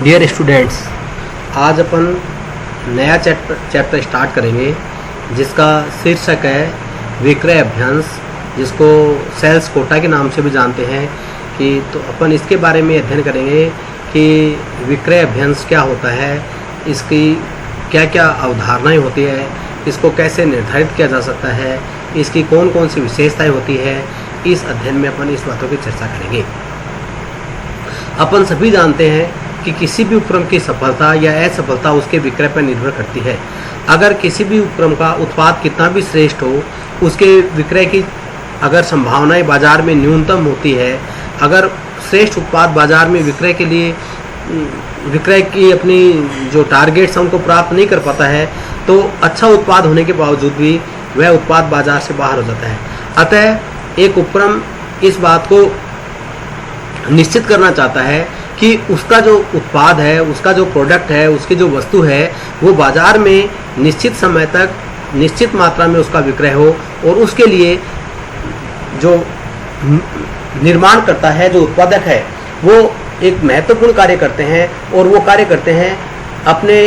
Dear students, आज अपन नया chapter start करेंगे जिसका शीर्षक है विक्रय अभ्यास, जिसको सेल्स कोटा के नाम से भी जानते हैं। कि तो अपन इसके बारे में अध्ययन करेंगे कि विक्रय अभ्यास क्या होता है, इसकी क्या क्या अवधारणाएं होती है, इसको कैसे निर्धारित किया जा सकता है, इसकी कौन कौन सी विशेषताएं होती है। इस अध्ययन में अपन इस बातों की चर्चा करेंगे। अपन सभी जानते हैं कि किसी भी उपक्रम की सफलता या असफलता उसके विक्रय पर निर्भर करती है। अगर किसी भी उपक्रम का उत्पाद कितना भी श्रेष्ठ हो, उसके विक्रय की अगर संभावनाएं बाजार में न्यूनतम होती है, अगर श्रेष्ठ उत्पाद बाजार में विक्रय के लिए विक्रय की अपनी जो टारगेट्स हैं उनको प्राप्त नहीं कर पाता है, तो अच्छा उत्पाद होने के बावजूद भी वह उत्पाद बाजार से बाहर हो जाता है। अतः एक उपक्रम इस बात को निश्चित करना चाहता है कि उसका जो उत्पाद है, उसका जो प्रोडक्ट है, उसकी जो वस्तु है, वो बाजार में निश्चित समय तक निश्चित मात्रा में उसका विक्रय हो, और उसके लिए जो निर्माण करता है, जो उत्पादक है, वो एक महत्वपूर्ण कार्य करते हैं। और वो कार्य करते हैं अपने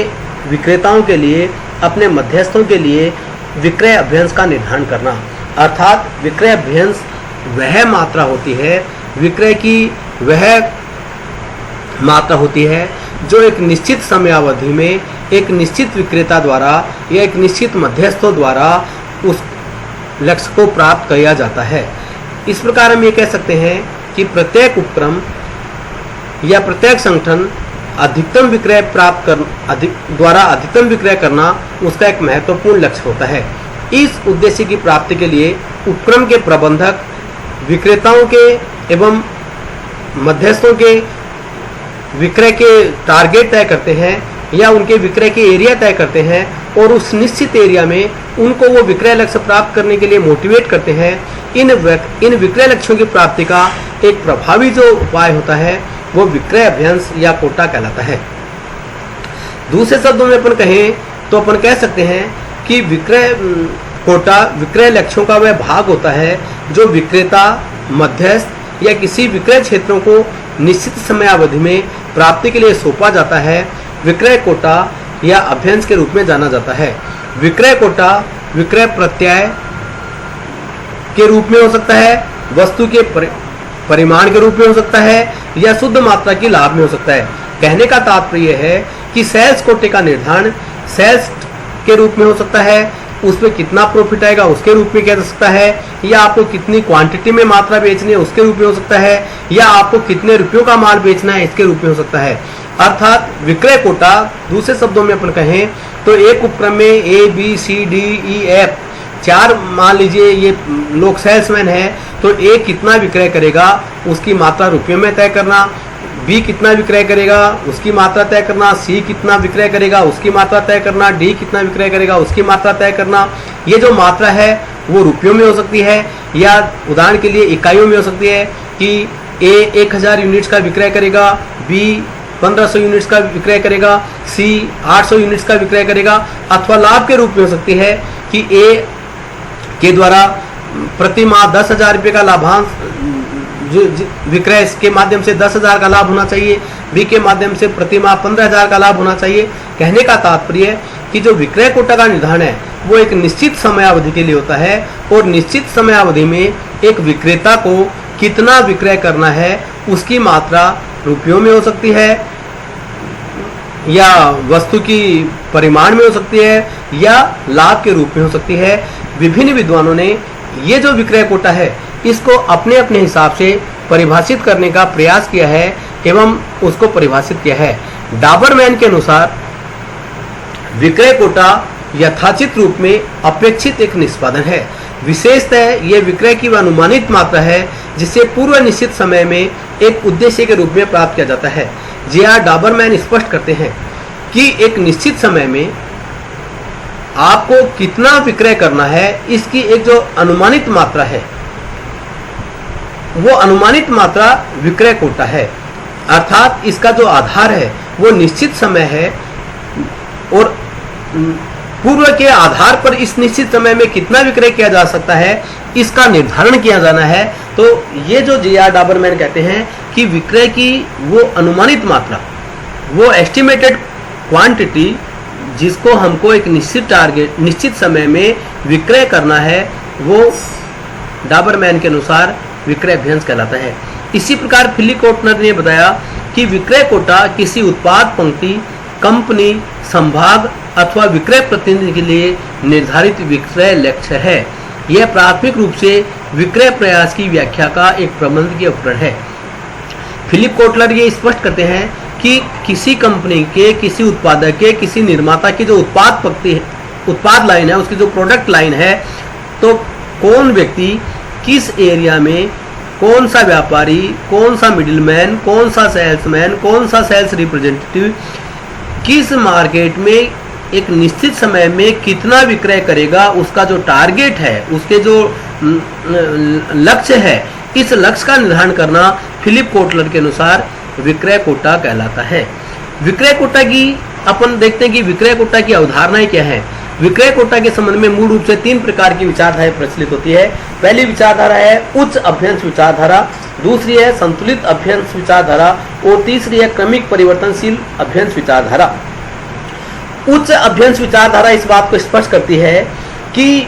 विक्रेताओं के लिए, अपने मध्यस्थों के लिए विक्रय अभ्यास का निर्धारण करना। अर्थात विक्रय अभ्यास वह मात्रा होती है, विक्रय की वह मात्रा होती है जो एक निश्चित समयावधि में एक निश्चित विक्रेता द्वारा या एक निश्चित मध्यस्थों द्वारा उस लक्ष्य को प्राप्त किया जाता है। इस प्रकार हम ये कह सकते हैं कि प्रत्येक उपक्रम या प्रत्येक संगठन अधिकतम विक्रय प्राप्त द्वारा अधिकतम विक्रय करना उसका एक महत्वपूर्ण लक्ष्य होता है। इस उद्देश्य की प्राप्ति के लिए उपक्रम के प्रबंधक विक्रेताओं के एवं मध्यस्थों के विक्रय के टारगेट तय करते हैं या उनके विक्रय के एरिया तय करते हैं, और उस निश्चित एरिया में उनको वो विक्रय लक्ष्य प्राप्त करने के लिए मोटिवेट करते हैं। इन विक्रय लक्ष्यों की प्राप्ति का एक प्रभावी जो उपाय होता है वो विक्रय अभ्यास या कोटा कहलाता है। दूसरे शब्दों में अपन कहें तो अपन कह सकते हैं कि विक्रय कोटा विक्रय लक्ष्यों का वह भाग होता है जो विक्रेता, मध्यस्थ या किसी विक्रय क्षेत्रों को निश्चित समयावधि में प्राप्ति के लिए सौंपा जाता है। विक्रय कोटा या अभ्यास के रूप में जाना जाता है। विक्रय कोटा विक्रय प्रत्यय के रूप में हो सकता है, वस्तु के परिमाण के रूप में हो सकता है, या शुद्ध मात्रा की लाभ में हो सकता है। कहने का तात्पर्य है कि सेल्स कोटे का निर्धारण सेल्स के रूप में हो सकता है, उसमें कितना प्रॉफिट आएगा उसके रूप में किया जा सकता है, या आपको कितनी क्वांटिटी में मात्रा बेचनी है उसके रूप में हो सकता है, या आपको कितने रुपयों का माल बेचना है इसके रूप में हो सकता है। अर्थात विक्रय कोटा दूसरे शब्दों में अपन कहें तो एक उपक्रम में A B C D E F चार, मान लीजिए ये लोग सेल्समैन है, तो ए कितना विक्रय करेगा उसकी मात्रा रुपयों में तय करना, बी कितना विक्रय करेगा उसकी मात्रा तय करना, सी कितना विक्रय करेगा उसकी मात्रा तय करना, डी कितना विक्रय करेगा उसकी मात्रा तय करना। ये जो मात्रा है वो रुपयों में हो सकती है, या उदाहरण के लिए इकाइयों में हो सकती है कि ए 1000 यूनिट्स का विक्रय करेगा, बी 1500 यूनिट्स का विक्रय करेगा, सी 800 यूनिट्स का विक्रय करेगा। अथवा लाभ के रूप में हो सकती है कि ए के द्वारा प्रति माह 10,000 रुपये का लाभांश विक्रय के माध्यम से 10,000 का लाभ होना चाहिए, बी के माध्यम से प्रति माह 15,000 का लाभ होना चाहिए। कहने का तात्पर्य कि जो विक्रय कोटा का निर्धारण है वो एक निश्चित समयावधि के लिए होता है, और निश्चित समयावधि में एक विक्रेता को कितना विक्रय करना है उसकी मात्रा रुपयों में हो सकती है, या वस्तु की परिमाण में हो सकती है, या लाभ के रूप में हो सकती है। विभिन्न विद्वानों ने ये जो विक्रय कोटा है इसको अपने अपने हिसाब से परिभाषित करने का प्रयास किया है एवं उसको परिभाषित किया है। डाबरमैन के अनुसार विक्रय कोटा यथाचित रूप में अपेक्षित एक निष्पादन है। विशेषतः यह विक्रय की अनुमानित मात्रा है जिसे पूर्व निश्चित समय में एक उद्देश्य के रूप में प्राप्त किया जाता है। जे.आर. डाबरमैन स्पष्ट करते हैं कि एक निश्चित समय में आपको कितना विक्रय करना है इसकी एक जो अनुमानित मात्रा है वो अनुमानित मात्रा विक्रय कोटा है। अर्थात इसका जो आधार है वो निश्चित समय है, और पूर्व के आधार पर इस निश्चित समय में कितना विक्रय किया जा सकता है इसका निर्धारण किया जाना है। तो ये जो जे.आर. डाबरमैन कहते हैं कि विक्रय की वो अनुमानित मात्रा वो एस्टिमेटेड क्वांटिटी जिसको हमको एक निश्चित टारगेट निश्चित समय में विक्रय करना है, वो डाबरमैन के अनुसार विक्रय अभ्यंश कहलाता है। इसी प्रकार फिलिप कोटनर ने बताया कि विक्रय कोटा किसी उत्पाद पंक्ति, कंपनी, संभाग अथवा विक्रय प्रतिनिधि के लिए निर्धारित विक्रय लक्ष्य है। यह प्राथमिक रूप से विक्रय प्रयास की व्याख्या का एक प्रबंधकीय उपकरण है। फिलिप कोटलर ये स्पष्ट करते हैं कि किसी कंपनी के, किसी उत्पादक के, किसी निर्माता की जो उत्पाद पंक्ति है, उत्पाद लाइन है, उसकी जो प्रोडक्ट लाइन है, तो कौन व्यक्ति किस एरिया में, कौन सा व्यापारी, कौन सा मिडिलमैन, कौन सा सेल्समैन, कौन सा सेल्स रिप्रेजेंटेटिव किस मार्केट में एक निश्चित समय में कितना विक्रय करेगा, उसका जो टारगेट है, उसके जो लक्ष्य है, इस लक्ष्य का निर्धारण करना फिलिप कोटलर के अनुसार विक्रय कोटा कहलाता है। विक्रय कोटा की अपन देखते हैं कि विक्रय कोटा की अवधारणाएं क्या है। विक्रय कोटा के संबंध में मूल रूप से 3 प्रकार की विचारधाराएं प्रचलित होती है। पहली विचारधारा है उच्च अभ्यंश विचारधारा, दूसरी है संतुलित अभ्यंश विचारधारा और तीसरी है क्रमिक परिवर्तनशील अभ्यंश विचारधारा। उच्च अभ्यंश विचारधारा इस बात को स्पष्ट करती है कि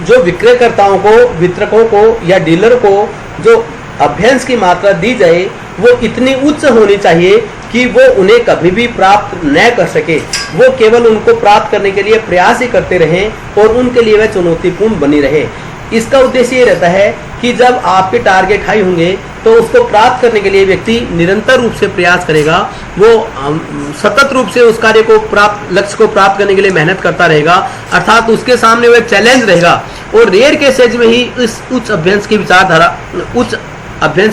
जो विक्रयकर्ताओं को, वितरकों को या डीलर को जो अभ्यंश की मात्रा दी जाए वो इतनी उच्च होनी चाहिए कि वो उन्हें कभी भी प्राप्त न कर सके, वो केवल उनको प्राप्त करने के लिए प्रयास ही करते रहें और उनके लिए वह चुनौतीपूर्ण बनी रहे। इसका उद्देश्य ये रहता है कि जब आपके टारगेट हाई होंगे तो उसको प्राप्त करने के लिए व्यक्ति निरंतर रूप से प्रयास करेगा, वो सतत रूप से उस कार्य को लक्ष्य को प्राप्त करने के लिए मेहनत करता रहेगा, अर्थात उसके सामने वह चैलेंज रहेगा। और रेयर केसेज में ही इस उच्च अभ्यंश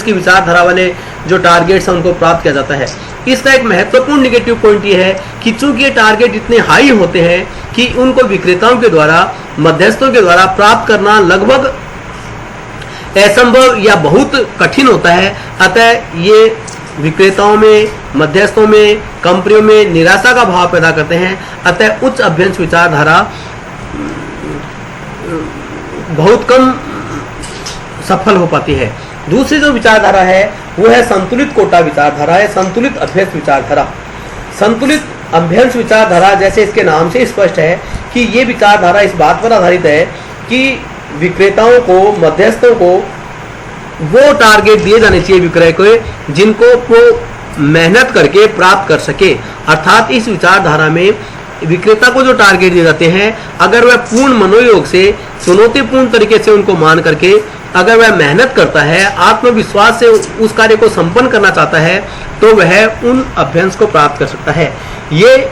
की विचारधारा वाले जो टारगेट्स हैं उनको प्राप्त किया जाता है। इसका एक महत्वपूर्ण नेगेटिव पॉइंट ये है कि चूंकि ये टारगेट इतने हाई होते हैं कि उनको विक्रेताओं के द्वारा, मध्यस्थों के द्वारा प्राप्त करना लगभग असंभव या बहुत कठिन होता है। अतः ये विक्रेताओं में, मध्यस्थों में, कंपनियों में निराशा का भाव पैदा करते हैं। अतः उच्च अभ्यंश विचारधारा बहुत कम सफल हो पाती है। दूसरी जो विचारधारा है वो है संतुलित कोटा विचारधारा है, संतुलित अभ्यंश विचारधारा। संतुलित अभ्यंश विचारधारा जैसे इसके नाम से स्पष्ट है कि ये विचारधारा इस बात पर आधारित है कि विक्रेताओं को, मध्यस्थों को वो टारगेट दिए जाने चाहिए विक्रय को जिनको वो मेहनत करके प्राप्त कर सके। अर्थात इस विचारधारा में विक्रेता को जो टारगेट दिए जाते हैं, अगर वह पूर्ण मनोयोग से, चुनौतीपूर्ण तरीके से उनको मान करके अगर वह मेहनत करता है, आत्मविश्वास से उस कार्य को संपन्न करना चाहता है, तो वह उन अभ्यंश को प्राप्त कर सकता है। ये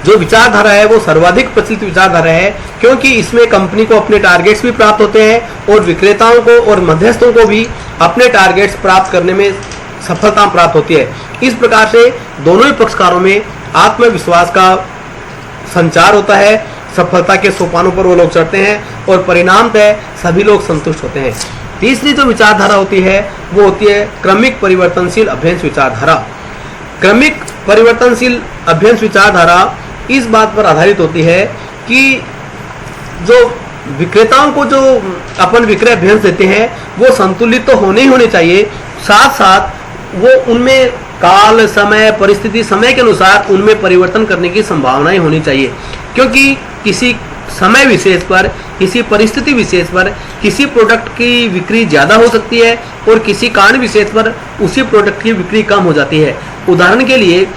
जो विचारधारा है वो सर्वाधिक प्रचलित विचारधारा है, क्योंकि इसमें कंपनी को अपने टारगेट्स भी प्राप्त होते हैं और विक्रेताओं को और मध्यस्थों को भी अपने टारगेट्स प्राप्त करने में सफलता प्राप्त होती है। इस प्रकार से दोनों ही पक्षकारों में आत्मविश्वास का संचार होता है, सफलता के सोपानों पर वो लोग चढ़ते हैं और परिणामतः सभी लोग संतुष्ट होते हैं। तीसरी जो विचारधारा होती है वो होती है क्रमिक परिवर्तनशील अभ्यंश विचारधारा। क्रमिक परिवर्तनशील अभ्यंश विचारधारा इस बात पर आधारित होती है कि जो विक्रेताओं को जो अपन विक्रय अभ्यंश देते हैं वो संतुलित तो होने ही होने चाहिए, साथ साथ वो उनमें काल, समय, परिस्थिति, समय के अनुसार उनमें परिवर्तन करने की संभावनाएं होनी चाहिए। क्योंकि किसी समय विशेष पर, किसी परिस्थिति विशेष पर किसी प्रोडक्ट की बिक्री ज़्यादा हो सकती है और किसी कारण विशेष पर उसी प्रोडक्ट की बिक्री कम हो जाती है। उदाहरण के लिए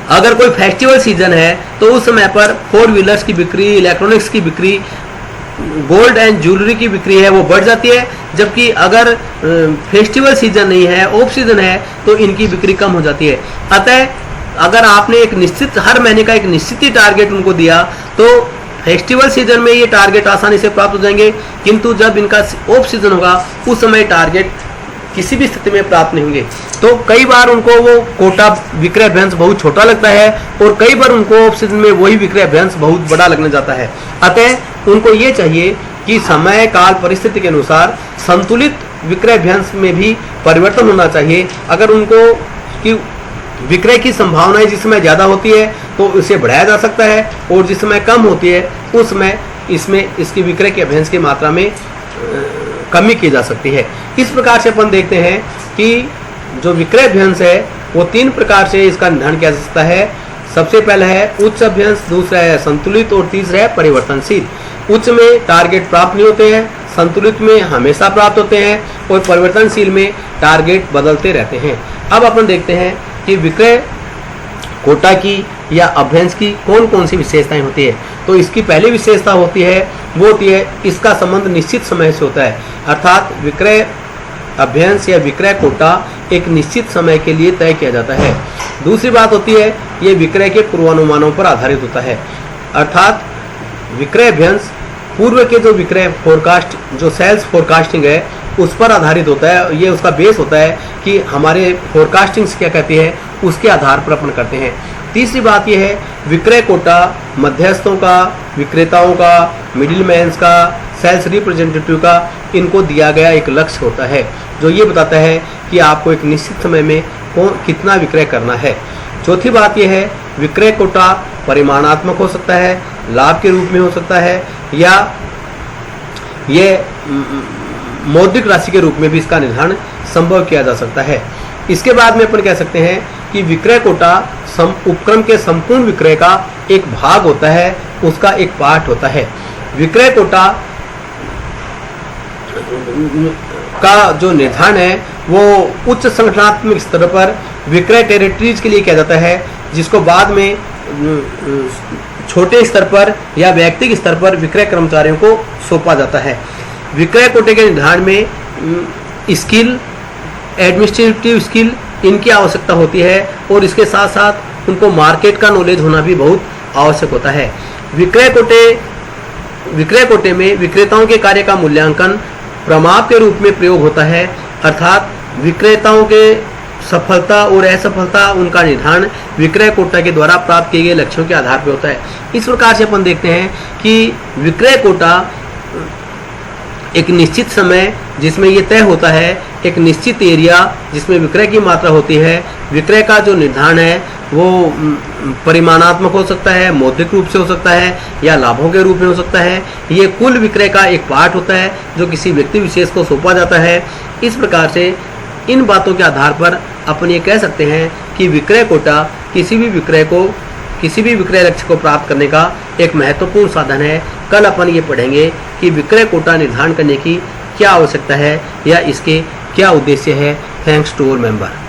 अगर कोई फेस्टिवल सीजन है तो उस समय पर 4 व्हीलर्स की बिक्री, इलेक्ट्रॉनिक्स की बिक्री, गोल्ड एंड ज्वेलरी की बिक्री है वो बढ़ जाती है, जबकि अगर फेस्टिवल सीजन नहीं है, ऑफ सीजन है, तो इनकी बिक्री कम हो जाती है। अतः अगर आपने एक निश्चित हर महीने का एक निश्चित ही टारगेट उनको दिया तो फेस्टिवल सीजन में ये टारगेट आसानी से प्राप्त हो जाएंगे, किंतु जब इनका ऑफ सीजन होगा उस समय टारगेट किसी भी स्थिति में प्राप्त नहीं होंगे। तो कई बार उनको वो कोटा विक्रय अभ्यंश बहुत छोटा लगता है और कई बार उनको ऑफ सीजन में वही विक्रय अभ्यंश बहुत बड़ा लगने जाता है। अतः उनको ये चाहिए कि समय, काल, परिस्थिति के अनुसार संतुलित विक्रय अभ्यंश में भी परिवर्तन होना चाहिए। अगर उनको कि विक्रय की संभावनाएं जिस समय ज़्यादा होती है तो इसे बढ़ाया जा सकता है और जिस समय कम होती है उस समय इसमें इसकी विक्रय के अभ्यंश की मात्रा में कमी की जा सकती है। इस प्रकार से अपन देखते हैं कि जो विक्रय अभ्यंश है वो 3 प्रकार से इसका निर्धारण किया जा सकता है। सबसे पहला है उच्च अभ्यंश, दूसरा है संतुलित और तीसरा है परिवर्तनशील। उच्च में टारगेट प्राप्त नहीं होते हैं, संतुलित में हमेशा प्राप्त होते हैं और परिवर्तनशील में टारगेट बदलते रहते हैं। अब अपन देखते हैं कि विक्रय कोटा की या अभ्यंश की कौन कौन सी विशेषताएं होती है। तो इसकी पहली विशेषता होती है वो होती है इसका संबंध निश्चित समय से होता है, अर्थात विक्रय अभ्यंश या विक्रय कोटा एक निश्चित समय के लिए तय किया जाता है। दूसरी बात होती है ये विक्रय के पूर्वानुमानों पर आधारित होता है, अर्थात विक्रय अभ्यंश पूर्व के जो विक्रय फोरकास्ट जो सेल्स फोरकास्टिंग है उस पर आधारित होता है। ये उसका बेस होता है कि हमारे फोरकास्टिंग क्या कहती है उसके आधार पर अपन करते हैं। तीसरी बात यह है विक्रय कोटा मध्यस्थों का, विक्रेताओं का, मिडिलमैन्स का, सेल्स रिप्रेजेंटेटिव का, इनको दिया गया एक लक्ष्य होता है जो ये बताता है कि आपको एक निश्चित समय में कितना विक्रय करना है। चौथी बात यह है विक्रय कोटा परिमाणात्मक हो सकता है, लाभ के रूप में हो सकता है या ये मौद्रिक राशि के रूप में भी इसका निर्धारण संभव किया जा सकता है। इसके बाद में अपन कह सकते हैं कि विक्रय कोटा उपक्रम के संपूर्ण विक्रय का एक भाग होता है, उसका एक पार्ट होता है। विक्रय कोटा का जो निर्धारण है वो उच्च संगठनात्मक स्तर पर विक्रय टेरिटरीज के लिए किया जाता है, जिसको बाद में छोटे स्तर पर या व्यक्तिगत स्तर पर विक्रय कर्मचारियों को सौंपा जाता है। विक्रय कोटे के निर्धारण में स्किल, एडमिनिस्ट्रेटिव स्किल इनकी आवश्यकता होती है और इसके साथ साथ उनको मार्केट का नॉलेज होना भी बहुत आवश्यक होता है। विक्रय कोटे में विक्रेताओं के कार्य का मूल्यांकन प्रमाप के रूप में प्रयोग होता है, अर्थात विक्रेताओं के सफलता और असफलता उनका निर्धारण विक्रय कोटा के द्वारा प्राप्त किए गए लक्ष्यों के आधार पर होता है। इस प्रकार से अपन देखते हैं कि विक्रय कोटा एक निश्चित समय जिसमें ये तय होता है, एक निश्चित एरिया जिसमें विक्रय की मात्रा होती है। विक्रय का जो निर्धारण है वो परिमाणात्मक हो सकता है, मौद्रिक रूप से हो सकता है या लाभों के रूप में हो सकता है। ये कुल विक्रय का एक पार्ट होता है जो किसी व्यक्ति विशेष को सौंपा जाता है। इस प्रकार से इन बातों के आधार पर अपन ये कह सकते हैं कि विक्रय कोटा किसी भी विक्रय लक्ष्य को प्राप्त करने का एक महत्वपूर्ण साधन है। कल अपन ये पढ़ेंगे कि विक्रय कोटा निर्धारण करने की क्या आवश्यकता है या इसके क्या उद्देश्य है। Thanks to all member.